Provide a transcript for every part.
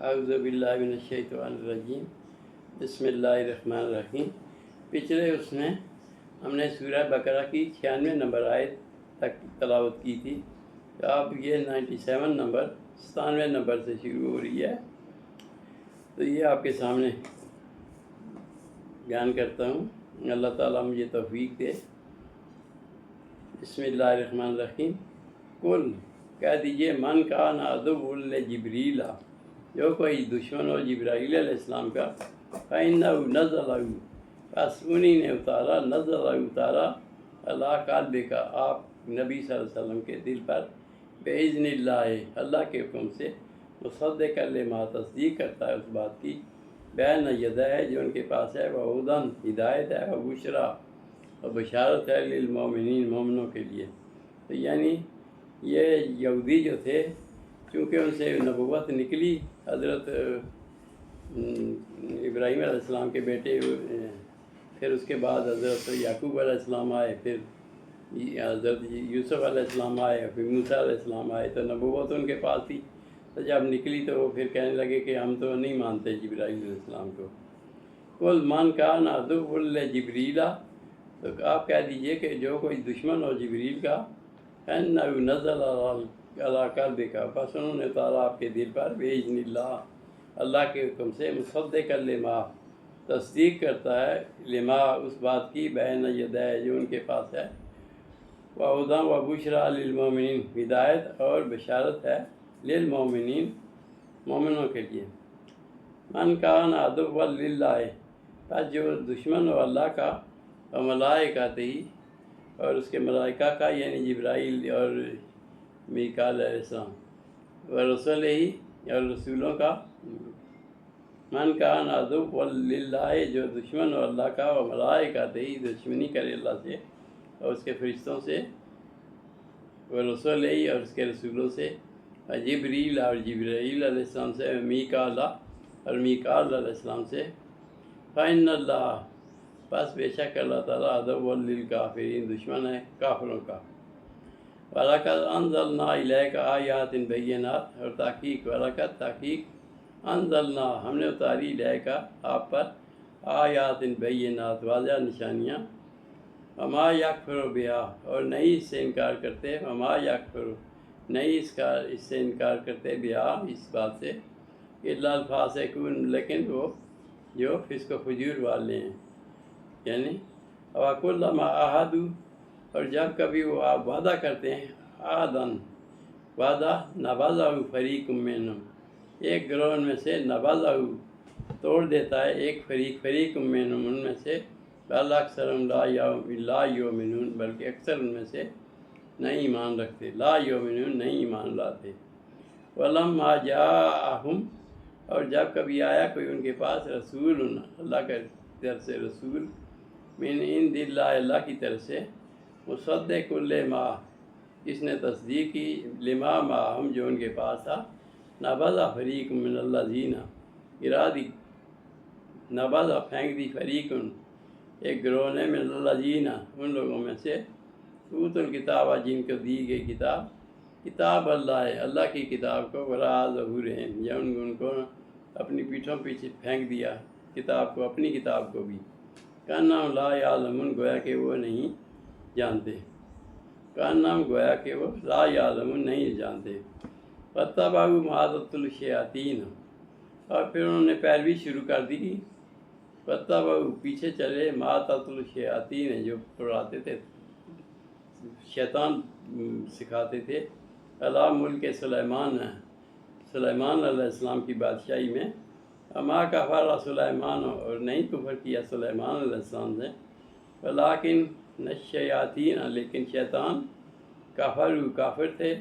اعوذ باللہ من الشیطان الرجیم بسم اللہ الرحمن الرحیم۔ پچھلے اس میں ہم نے سورہ بقرہ کی 96 نمبر آیت تک تلاوت کی تھی، تو اب یہ 97 نمبر 97 نمبر سے شروع ہو رہی ہے، تو یہ آپ کے سامنے بیان کرتا ہوں۔ اللہ تعالیٰ مجھے توفیق دے۔ بسم اللہ الرحمن الرحیم۔ کل کہہ دیجئے من کان عدو لجبریل، جو کوئی دشمن ہو جبرائیل علیہ السلام کا، فَإِنَّهُ نَزَلَهُ، بس انہی نے اتارا اللہ قلبک، آپ نبی صلی اللہ علیہ وسلم کے دل پر، بِإِذْنِ اللہ، اللہ کے حکم سے، مصدقا لما، تصدیق کرتا ہے اس بات کی، بین یدہ ہے جو ان کے پاس ہے، وہدی، ہدایت ہے، وبشریٰ، اور بشارت ہے، للمؤمنین، مومنوں کے لیے۔ تو یعنی یہ یہودی جو تھے، چونکہ ان سے نبوت نکلی، حضرت ابراہیم علیہ السلام کے بیٹے، پھر اس کے بعد حضرت یعقوب علیہ السلام آئے، پھر حضرت یوسف علیہ السلام آئے، پھر موسیٰ علیہ السلام آئے، تو نبوت ان کے پاس تھی، تو جب نکلی تو وہ پھر کہنے لگے کہ ہم تو نہیں مانتے جبرائیل علیہ السلام کو۔ قل من کان عدو لجبریل، تو آپ کہہ دیجئے کہ جو کوئی دشمن ہو جبریل کا، فَإِنَّهُ نَزَلَ عَلَىٰ قَلْبِكَ، بس انہوں نے اتارا آپ کے دل پر، بِإِذْنِ اللہ، اللہ کے حکم سے، مصدقا لما، تصدیق کرتا ہے، لما، اس بات کی، بین یدہ، جو ان کے پاس ہے، وہدی وبشریٰ للمؤمنین، ہدایت اور بشارت ہے، للمؤمنین، مومنوں کے لیے۔ من کان عدوا للہ، بس جو دشمن ہو اللہ کا، وملائکتہ، اور اس کے ملائکہ کا، یعنی جبرائیل اور میکائیل علیہ السلام، ورسولہ، اور رسولوں کا۔ من کان عدوا للہ، جو دشمن ہو اللہ کا، وملائکتہ، دشمنی کرے اللہ سے اور اس کے فرشتوں سے، ورسولہ، اور اس کے رسولوں سے، جبریل، اور جبرائیل علیہ السلام سے، میکائیل، اور میکائیل علیہ السلام سے، فَإِنَّ اللَّهَ، بس بے شک اللہ تعالیٰ، عدو للکافرین، دشمن ہے کافروں کا۔ وَلَقَدْ أَنزَلْنَا إِلَيْكَ آیَاتٍ بَيِّنَاتٍ، اور تحقیق انزلنا، ہم نے اتاری الیک، آپ پر، آیات بینات، واضح نشانیاں، وما یکفر بہا، اور نہیں اس سے انکار کرتے، وما یکفر، نہیں اس سے انکار کرتے، بہا، اس بات سے، الا الفاسقون، لیکن وہ جو فسق و فجور والے ہیں، یعنی وَكُلَّمَا عَاهَدُوا، اور جب کبھی وہ آپ وعدہ کرتے ہیں، عَادًا، وعدہ، نَبَذَهُ فَرِيقٌ مِّنْهُمْ، ایک گروہ ان میں سے، نَبَذَهُ، توڑ دیتا ہے ایک فریق مِّنْهُمْ، ان میں سے، بل اکثرهم لا یؤمنون، بلکہ اکثر ان میں سے نہیں ایمان رکھتے، لا یؤمنون، نہیں ایمان لاتے۔ وَلَمَّا جَاءَهُمْ، اور جب کبھی آیا کوئی ان کے پاس، رسول، اللہ کی طرف سے رسول، من عند اللہ، اللہ کی طرف سے، مصدق لما، اس نے تصدیق کی، لما معہم، جو ان کے پاس تھا، نبذ فریق من الذین، گرا دی، نبذ، پھینک دی، فریق، ایک گروہ نے، من الذین، ان لوگوں میں سے، اوت الکتاب، جن کو دی گئی کتاب اللہ، اللہ کی کتاب کو، وراء ظہورہم، یا ان کو اپنی پیٹھوں پیچھے پھینک دیا کتاب کو، اپنی کتاب کو بھی، کأنہم لا یعلمون، گویا کہ وہ نہیں جانتے، کأنہم، گویا کہ وہ، لا یعلمون، نہیں جانتے۔ فَاتَّبَعُوا مَا تَتْلُو الشَّیَاطِینُ، اور پھر انہوں نے پیروی شروع کر دی، فَاتَّبَعُوا، پیچھے چلے، مَا تَتْلُو الشَّیَاطِینُ، جو پڑھاتے تھے، شیطان سکھاتے تھے، علی ملک سلیمان علیہ السلام کی بادشاہی میں، وما کفر سلیمان، اور نہیں کفر کیا سلیمان علیہ السلام سے، ولکن الشیاطین، لیکن شیطان، کافر تھے،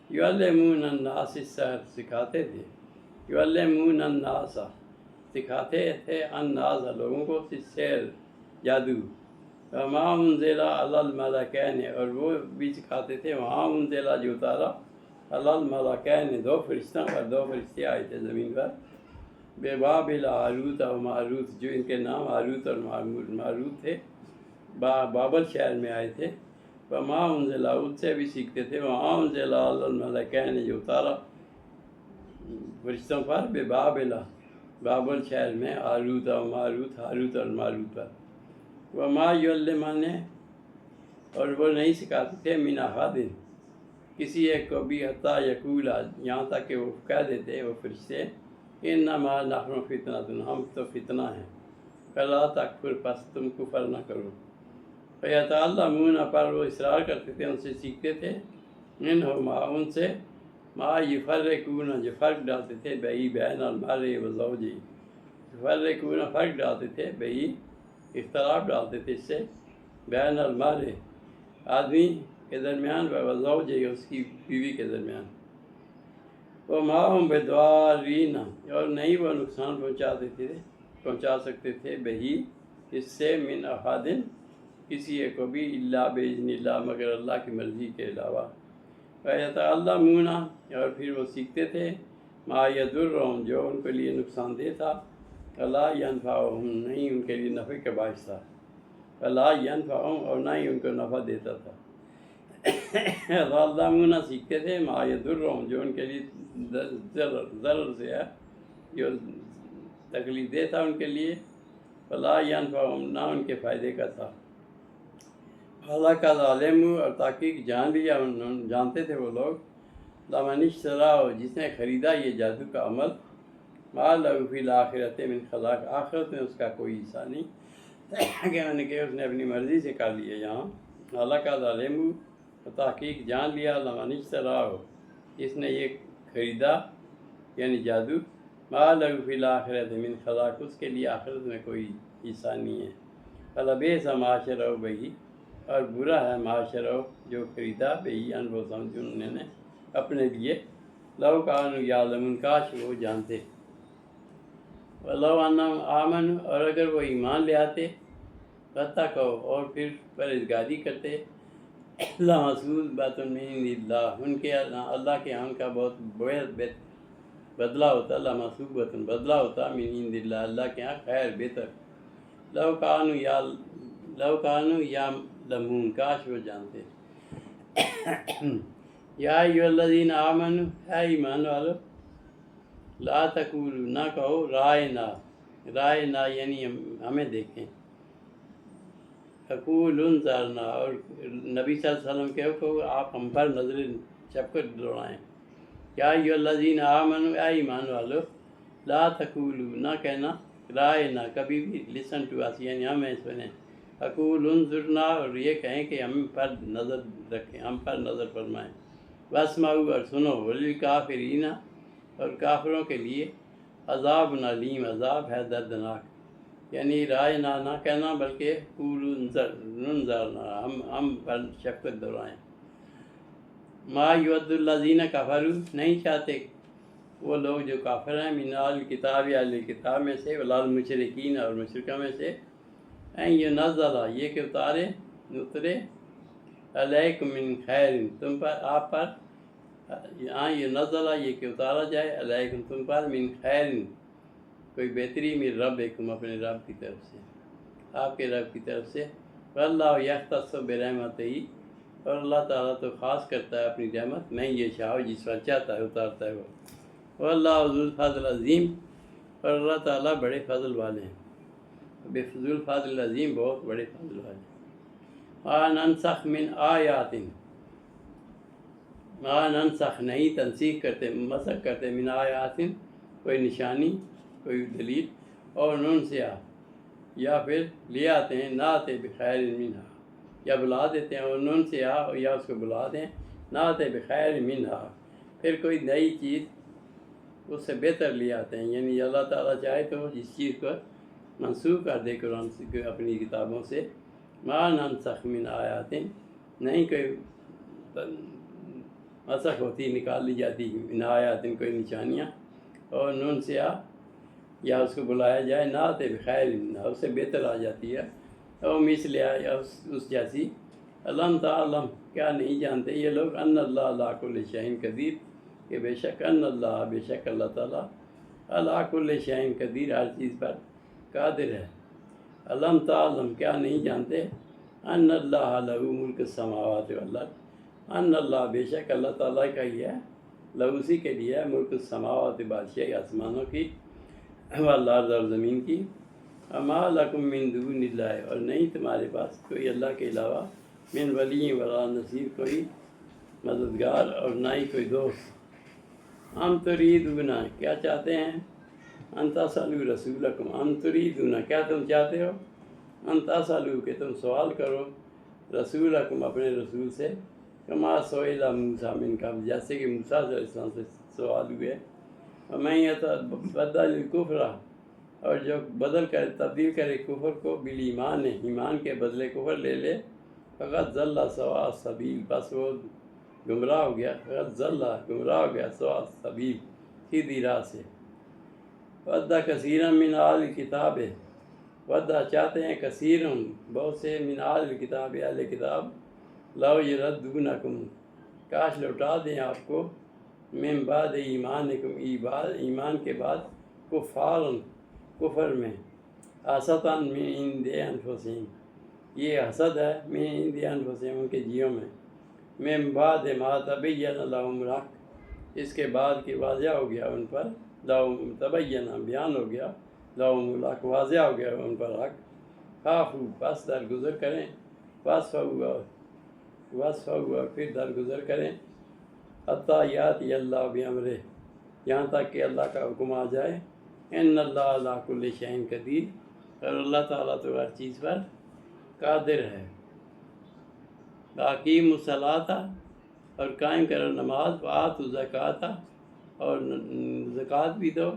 یعلمون الناس السحر، سکھاتے تھے، یعلمون الناس، سکھاتے تھے، الناس، لوگوں کو، السحر، جادو، وما انزل علی الملکین، اور وہ بھی سکھاتے تھے، وہاں انزل، جو اتارا، علی الملکین، دو فرشتوں پر، دو فرشتے آئے تھے زمین پر، ببابل، ہاروت و ماروت، جو ان کے نام ہاروت اور ماروت تھے، بابل شہر میں آئے تھے، وما انزل، ان سے بھی سیکھتے تھے، وہاں انزل علی الملکین، جو اتارا فرشتوں پر بے بابلا بابل شہر میں آروت و ماروت ہاروت اور ماروت پر وما یعلمان اور وہ نہیں سکھاتے تھے من احد کسی ایک کو بھی حتیٰ یقولا یہاں تک کہ وہ کہہ دیتے وہ فرشتے انما نحن فتنۃ ہم تو فتنہ ہیں فلا تکفر پس تم کفر نہ کرو فیتعلمون پر وہ اصرار کرتے تھے ان سے سیکھتے تھے منہما ان سے ما یفرقون جو فرق ڈالتے تھے بئی بین المرء و زوجہ یفرقون فرق ڈالتے تھے بئی اختلاف ڈالتے تھے اس سے بین المرء آدمی کے درمیان و زوجہ اس کی بیوی کے درمیان وما هم بضارین اور نہیں وہ نقصان پہنچا سکتے تھے بہی اس سے من احد کسی ایک کو بھی الا باذن اللہ مگر اللہ کی مرضی کے علاوہ فیتعلمون اور پھر وہ سیکھتے تھے ما یضرهم جو ان کے لیے نقصان دہ تھا ولا ینفعهم نہیں ان کے لیے نفع کا باعث تھا ولا ینفعهم اور نہ ہی ان کو نفع دیتا تھا یتعلمون سیکھتے تھے ما یضرهم جو ان کے لیے ضرر سے ہے جو تکلیف دہ تھا ان کے لیے ولا ینفعهم نہ ان کے فائدے کا تھا اللہ کا ظالم اور تحقیق جانتے تھے وہ لوگ لمن اشتراہ جس نے خریدا یہ جادو کا عمل ما لہ فی الآخرۃ من خلاق آخرت میں اس کا کوئی حصہ نہیں کہ اس نے اپنی مرضی سے کر لیا یہاں اللہ کا ظالم اور تحقیق جان لیا لمن اشتراہ جس نے یہ خریدا یعنی جادو ما لہ فی الآخرۃ من خلاق اس کے لیے آخرت میں کوئی حصہ نہیں ہے فلبئس ما شروا بہ اور برا ہے معاشرہ جو خریدا بہی انفسہم جو انہوں نے اپنے لیے لو کانوا یعلمون کاش وہ جانتے ولو انہم آمنوا اور اگر وہ ایمان لے آتے واتقوا اور پھر پرہیزگاری کرتے لمثوبۃ بات من عند اللہ ان کے اللہ کے ہاں کا بہت بڑا بدلہ ہوتا لمثوبۃ بدلہ ہوتا من عند اللہ اللہ کے ہاں خیر بہتر لو کانوا یعلمون کاش وہ جانتے یا ایھا الذین آمنوا اے ایمان والو لا تقولوا نہ کہو رائنا یعنی ہمیں دیکھیں فقولوا انظرنا اور نبی صلی اللہ علیہ وسلم کہو آپ ہم پر نظر شفقت دوڑائیں یا ایھا الذین آمنوا اے ایمان والو لا تقولوا نہ کہنا رائنا کبھی بھی لسن ٹو اس یعنی ہمیں سنیں فقولوا انظرنا اور یہ کہیں کہ ہم پر نظر رکھیں ہم پر نظر فرمائیں واسمعوا اور سنو وللکافرین اور کافروں کے لیے عذاب علیم عذاب ہے دردناک یعنی رائے نہ کہنا بلکہ قولوا انظرنا ہم پر شفقت دورائیں ما یود الذین کفروا نہیں چاہتے وہ لوگ جو کافر ہیں من اہل الکتاب یا اہل کتاب میں سے ولا المشرکین اور مشرکہ میں سے این ینزل یہ کہ اترے علیکم من خیر تم پر آپ پر ینزل یہ کہ اتارا جائے علیکم تم پر من خیر کوئی بہتری من ربکم اپنے رب کی طرف سے آپ کے رب کی طرف سے واللہ یختص برحمتہ اور اللہ تعالیٰ تو خاص کرتا ہے اپنی رحمت میں یہ شاء جس پر چاہتا ہے اتارتا ہے وہ واللہ ذو الفضل العظیم اور اللہ تعالیٰ بڑے فضل والے ہیں بفضل الفضل العظیم بہت بڑے فضل والے ما ننسخ من آیات ما ننسخ نہیں تنسیخ کرتے مسخ کرتے من آیات کوئی نشانی کوئی دلیل اور نن سے یا پھر لے آتے ہیں ناتے بخیر منہا یا بلا دیتے ہیں اور نن سے یا اس کو بلا دیں ناتے بخیر منہا پھر کوئی نئی چیز اس سے بہتر لے آتے ہیں یعنی اللہ تعالیٰ چاہے تو جس چیز کو منسوخ کر دے قرآن سے اپنی کتابوں سے ما ننسخ من آیات نہیں کوئی مسخ ہوتی نکال لی جاتی من آیات کوئی نشانیاں اور نون سے یا اس کو بلایا جائے نعت بخیر اس سے بہتر آ جاتی ہے اور مثل یا اس جیسی علم تعلم کیا نہیں جانتے یہ لوگ ان اللہ علی کل شیء قدیر کہ بے شک ان اللہ بے شک اللہ تعالیٰ علی کل شیء قدیر ہر چیز پر قادر ہے علم تعلم کیا نہیں جانتے ان اللہ لہ ملک السماوات والارض ان اللہ بے شک اللہ تعالیٰ کا ہی ہے لہو اسی کے لیے ہے ملک السماوات، بادشاہی آسمانوں کی، والارض اور زمین کی، اما لکم من دون اللہ، اور نہیں تمہارے پاس کوئی اللہ کے علاوہ، من ولی ولا نصیر، کوئی مددگار اور نہ ہی کوئی دوست۔ ام تریدون، کیا چاہتے ہیں، ان تسألوا رسولکم، ام تریدون، کیا تم چاہتے ہو، ان تسألوا، کہ تم سوال کرو، رسولکم، اپنے رسول سے، کما سئل موسیٰ من قبل، جیسے کہ موسیٰ علیہ السلام سے سوال ہوئے، ومن یتبدل الکفر، اور جو بدل کر تبدیل کرے کفر کو بالایمان، ایمان کے بدلے کفر لے لے، فقط ضل سواء السبیل، بس وہ گمراہ ہو گیا، فقط ضل، گمراہ ہو گیا، سواء السبیل، سیدھی راہ سے۔ ود کثیرا من اہل الکتاب، ود چاہتے ہیں، کثیر، بہت سے، من اہل الکتاب، اہل کتاب، لو یردونکم، کاش لوٹا دیں آپ کو، من بعد ایمانکم، ایمان کے بعد، کفارن، کفر میں، حسداً من عند انفسہم، یہ حسد ہے، من عند انفسہم، ان کے جیوں میں، من بعد ما تبین لہم الحق، اس کے بعد کہ واضح ہو گیا ان پر، لہم تبین، بیان ہو گیا، لہم الحق، واضح ہو گیا ان پر حق، خافو، بس درگزر کریں، وصفوا، پھر درگزر کریں، حتیٰ یاتی اللہ بامرہ، یہاں تک کہ اللہ کا حکم آ جائے، ان اللہ علی کل شیء قدیر، اور اللہ تعالیٰ تو ہر چیز پر قادر ہے۔ اقیموا الصلاۃ، اور قائم کرو نماز، وآتوا الزکوٰۃ، اور زکوٰۃ بھی دو،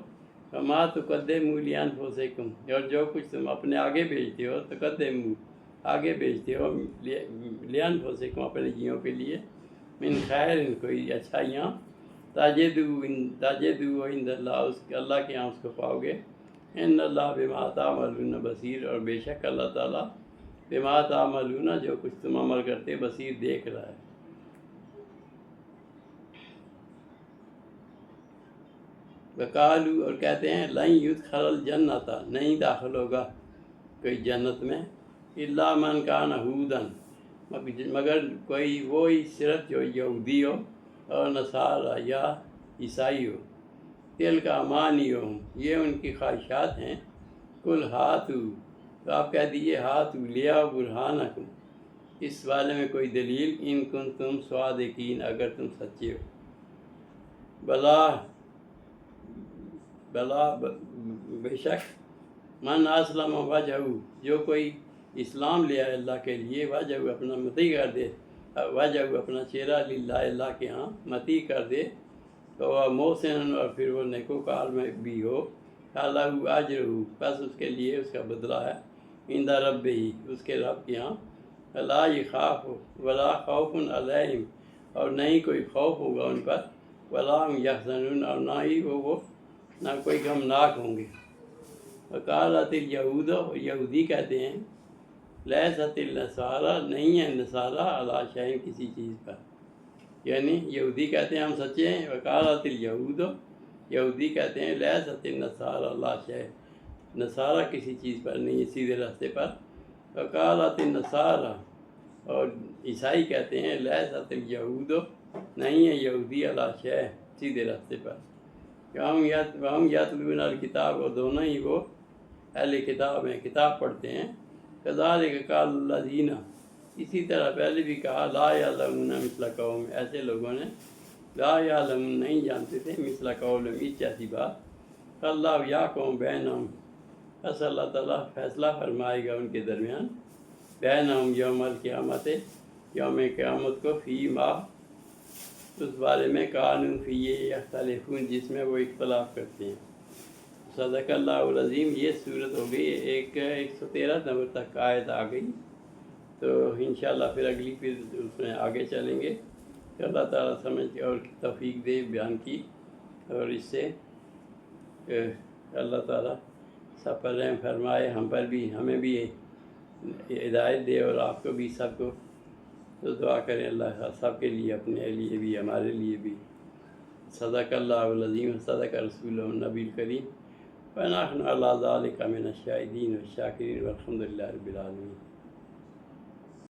وما تقدموا لانفسکم، اور جو کچھ تم اپنے آگے بھیجتے ہو، تقدموا، آگے بھیجتے ہو، لانفسکم، اپنے جیوں کے لیے، من خیر، کوئی اچھائیاں، تجدوا عند اللہ، اللہ کے یہاں اس کو پاؤ گے، ان اللہ بما تعملون بصیر، اور بے شک اللہ تعالیٰ بما تعملون، جو کچھ تم عمل کرتے بصیر، دیکھ رہا ہے۔ وقالوا، اور کہتے ہیں، لن يدخل الجنۃ، نہیں داخل ہوگا کوئی جنت میں، الا من کان ہودن، مگر کوئی وہی صرف جو یہودی ہو، اور نصارى، یا عیسائی ہو، تلک امانیہم، یہ ان کی خواہشات ہیں، قل ہاتوا، تو آپ کہہ دیجیے، ہاتوا لیا برہانکم، اس بارے میں کوئی دلیل، ان کنتم صادقین، اگر تم سچے ہو، بلا بے شک، من اسلم وجہہ، جو کوئی اسلام لے آئے اللہ کے لیے، وجہ اپنا متی کر دے، وجہ اپنا چہرہ للہ، اللہ کے ہاں متی کر دے، تو وہ محسن، اور پھر وہ نیکوکار میں بھی ہو، لہ اجرہ، بس اس کے لیے اس کا بدلہ ہے، عند ربہ، اس کے رب کے ہاں، لا یخاف ولا خوف علیہم، اور نہیں کوئی خوف ہوگا ان پر، ولا هم یحزنون، اور نہ ہی وہ نہ کوئی غمناک ہوں گے۔ وقالت الیہود، یہودی کہتے ہیں، لیست النصارى، نہیں ہے نصارہ، علی شیء، کسی چیز پر، یعنی یہودی کہتے ہیں ہم سچے ہیں، وقالت الیہود، یہودی کہتے ہیں، لیست النصارى علی شیء، نصارہ کسی چیز پر نہیں، سیدھے راستے پر، وقالت النصارى، اور عیسائی کہتے ہیں، لیست الیہود، نہیں ہے یہودی، علی شیء، سیدھے راستے پر، وہم یتلون الکتاب، اور دونوں ہی وہ اہل کتاب ہیں، کتاب پڑھتے ہیں، کذالک قال الذین، اسی طرح پہلے بھی کہا، لا یعلمون مثل قوم، ایسے لوگوں نے، لا یعلمون، نہیں جانتے تھے، مثل قولہم، اس جیسی بات، اللہ یحکم بینہم، بس اللہ تعالیٰ فیصلہ فرمائے گا ان کے درمیان، بینہم یوم القیامت، یوم قیامت کو، فی ما، اس بارے میں، کانوا فیہ یختلفون، جس میں وہ اختلاف کرتے ہیں۔ صدق اللہ العظیم، یہ صورت ہو گئی 113 نمبر تک آیت آ گئی، تو انشاءاللہ پھر اگلی اس میں آگے چلیں گے، کہ اللہ تعالیٰ سمجھ اور توفیق دے بیان کی، اور اس سے اللہ تعالیٰ سب پر رحم فرمائے، ہم پر بھی، ہمیں بھی ہدایت دے، اور آپ کو بھی، سب کو، تو دعا کریں اللہ سب کے لیے، اپنے لیے بھی، ہمارے لیے بھی۔ صدق اللہ العظیم، صدق رسول النبی الکریم، ونحن علی ذلک من الشاہدین والشاکرین، والحمد للہ رب العالمین۔